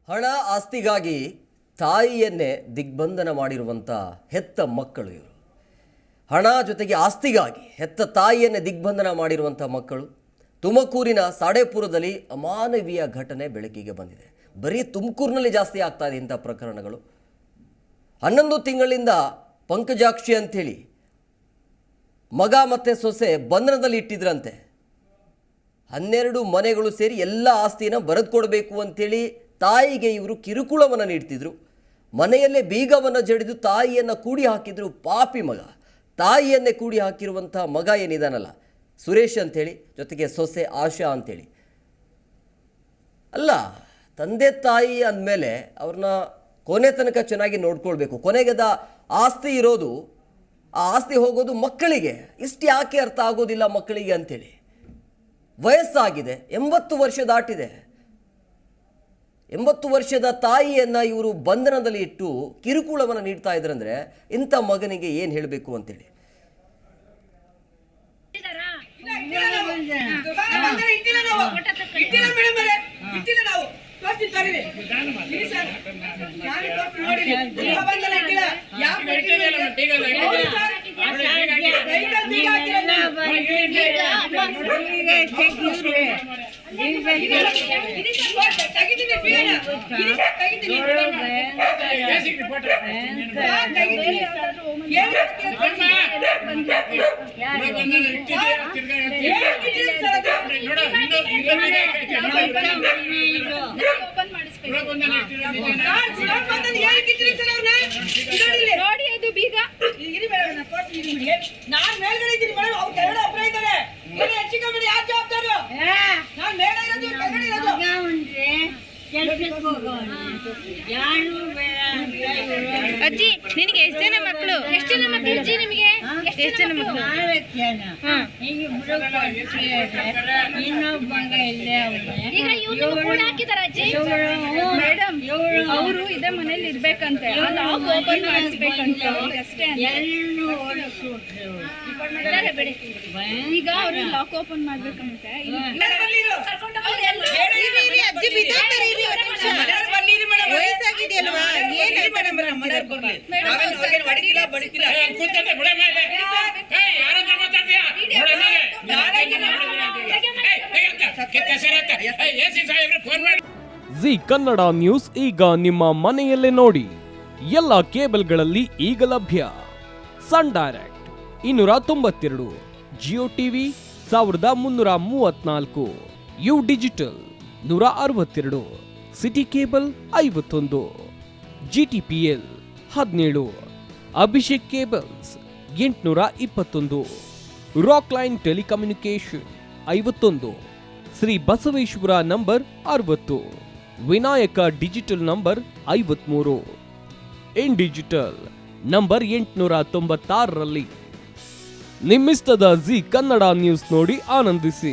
ಹಣ ಆಸ್ತಿಗಾಗಿ ತಾಯಿಯನ್ನೇ ದಿಗ್ಬಂಧನ ಮಾಡಿರುವಂಥ ಹೆತ್ತ ಮಕ್ಕಳು ಇವರು. ಹಣ ಜೊತೆಗೆ ಆಸ್ತಿಗಾಗಿ ಹೆತ್ತ ತಾಯಿಯನ್ನೇ ದಿಗ್ಬಂಧನ ಮಾಡಿರುವಂಥ ಮಕ್ಕಳು. ತುಮಕೂರಿನ ಸಾಡೇಪುರದಲ್ಲಿ ಅಮಾನವೀಯ ಘಟನೆ ಬೆಳಕಿಗೆ ಬಂದಿದೆ. ಬರೀ ತುಮಕೂರಿನಲ್ಲಿ ಜಾಸ್ತಿ ಆಗ್ತಾ ಇದೆ ಇಂಥ ಪ್ರಕರಣಗಳು. 11 ತಿಂಗಳಿಂದ ಪಂಕಜಾಕ್ಷಿ ಅಂಥೇಳಿ ಮಗ ಮತ್ತು ಸೊಸೆ ಬಂಧನದಲ್ಲಿ ಇಟ್ಟಿದ್ರಂತೆ. 12 ಮನೆಗಳು ಸೇರಿ ಎಲ್ಲ ಆಸ್ತಿನ ಬರೆದು ಕೊಡಬೇಕು ಅಂಥೇಳಿ ತಾಯಿಗೆ ಇವರು ಕಿರುಕುಳವನ್ನು ನೀಡ್ತಿದ್ರು. ಮನೆಯಲ್ಲೇ ಬೀಗವನ್ನು ಜಡಿದು ತಾಯಿಯನ್ನು ಕೂಡಿ ಹಾಕಿದ್ರು. ಪಾಪಿ ಮಗ. ತಾಯಿಯನ್ನೇ ಕೂಡಿ ಹಾಕಿರುವಂಥ ಮಗ ಏನಿದಾನಲ್ಲ, ಸುರೇಶ್ ಅಂಥೇಳಿ, ಜೊತೆಗೆ ಸೊಸೆ ಆಶಾ ಅಂಥೇಳಿ. ಅಲ್ಲ, ತಂದೆ ತಾಯಿ ಅಂದಮೇಲೆ ಅವ್ರನ್ನ ಕೊನೆ ತನಕ ಚೆನ್ನಾಗಿ ನೋಡ್ಕೊಳ್ಬೇಕು. ಕೊನೆಗದ ಆಸ್ತಿ ಇರೋದು, ಆ ಆಸ್ತಿ ಹೋಗೋದು ಮಕ್ಕಳಿಗೆ. ಇಷ್ಟು ಯಾಕೆ ಅರ್ಥ ಆಗೋದಿಲ್ಲ ಮಕ್ಕಳಿಗೆ ಅಂಥೇಳಿ. ವಯಸ್ಸಾಗಿದೆ, 80 ವರ್ಷ ದಾಟಿದೆ. 80 ವರ್ಷದ ತಾಯಿಯನ್ನು ಇವರು ಬಂಧನದಲ್ಲಿ ಇಟ್ಟು ಕಿರುಕುಳವನ್ನು ನೀಡ್ತಾ ಇದ್ರಂದ್ರೆ ಇಂಥ ಮಗನಿಗೆ ಏನು ಹೇಳಬೇಕು ಅಂತೇಳಿ. ಅಜ್ಜಿ, ನಿನಗೆ ಎಷ್ಟು ಜನ ಮಕ್ಕಳು? ಎಷ್ಟು ಜನ ಮಕ್ಕಳು ಅಜ್ಜಿ ನಿಮಗೆ? ಎಷ್ಟು ಜನ ಮಕ್ಕಳು? ಈಗ ಇವ್ರು ಕೂಡ ಹಾಕಿದಾರ ಅಜ್ಜಿ? ಮೇಡಮ್, ಅವರು ಇದೇ ಮನೇಲಿ ಇರ್ಬೇಕಂತೆ, ಲಾಕ್ ಓಪನ್ ಮಾಡಿಸ್ಬೇಕಂತ ಅಷ್ಟೇ. ಬಿಡಿ, ಈಗ ಅವರು ಲಾಕ್ ಓಪನ್ ಮಾಡ್ಬೇಕಂತೆ. ಜಿ ಕನ್ನಡ ನ್ಯೂಸ್ ಈಗ ನಿಮ್ಮ ಮನೆಯಲ್ಲೇ ನೋಡಿ. ಎಲ್ಲ ಕೇಬಲ್ಗಳಲ್ಲಿ ಈಗ ಲಭ್ಯ. Sun Direct 292, Jio TV 1334, U digital 162, city cable 51, GTPL 17, Abhishek cables 821, rock line telecommunication 51, Shri Basaveshwara number 60, Vinayaka digital number 53, in digital number 896ರಲ್ಲಿ. ನಿಮ್ಮಿಷ್ಟದ ಜಿ ಕನ್ನಡ ನ್ಯೂಸ್ ನೋಡಿ ಆನಂದಿಸಿ.